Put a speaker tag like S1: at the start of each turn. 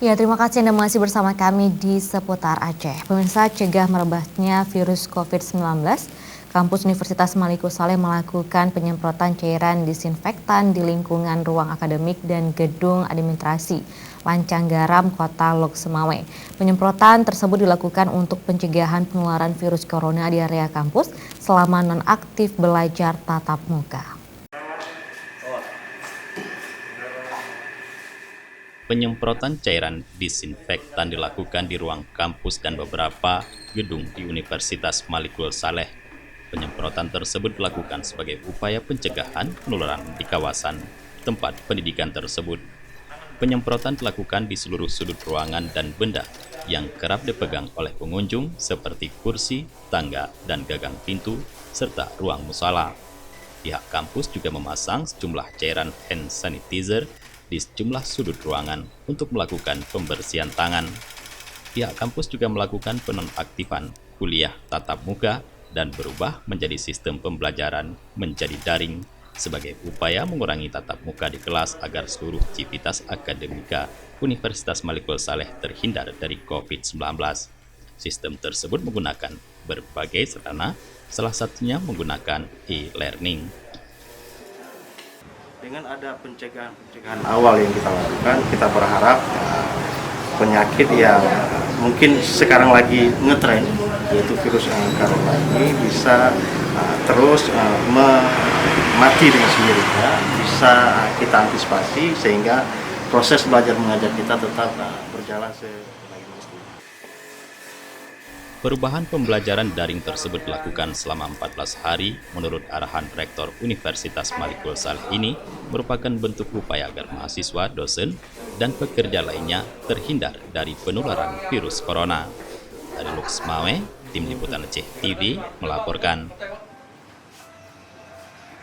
S1: Ya, terima kasih Anda masih bersama kami di seputar Aceh. Pemirsa, cegah merebaknya virus COVID-19, Kampus Universitas Maliko Saleh melakukan penyemprotan cairan disinfektan di lingkungan ruang akademik dan gedung administrasi Lancang Garam, Kota Lok Semawe. Penyemprotan tersebut dilakukan untuk pencegahan penularan virus corona di area kampus selama nonaktif belajar tatap muka.
S2: Penyemprotan cairan disinfektan dilakukan di ruang kampus dan beberapa gedung di Universitas Malikul Saleh. Penyemprotan tersebut dilakukan sebagai upaya pencegahan penularan di kawasan tempat pendidikan tersebut. Penyemprotan dilakukan di seluruh sudut ruangan dan benda yang kerap dipegang oleh pengunjung seperti kursi, tangga, dan gagang pintu, serta ruang musala. Pihak kampus juga memasang sejumlah cairan hand sanitizer di sejumlah sudut ruangan untuk melakukan pembersihan tangan. Pihak kampus juga melakukan penonaktifan kuliah tatap muka dan berubah menjadi sistem pembelajaran menjadi daring sebagai upaya mengurangi tatap muka di kelas agar seluruh civitas akademika Universitas Malikul Saleh terhindar dari COVID-19. Sistem tersebut menggunakan berbagai sarana, salah satunya menggunakan e-learning.
S3: Dengan ada pencegahan awal yang kita lakukan, kita berharap penyakit yang mungkin sekarang lagi ngetren, yaitu virus corona ini bisa terus mati dengan sendirinya, bisa kita antisipasi sehingga proses belajar mengajar kita tetap berjalan sebagaimana mestinya.
S2: Perubahan pembelajaran daring tersebut dilakukan selama 14 hari menurut arahan Rektor Universitas Malikul Saleh ini merupakan bentuk upaya agar mahasiswa, dosen, dan pekerja lainnya terhindar dari penularan virus corona. Dari Lok Semawe, Tim Liputan Aceh TV melaporkan.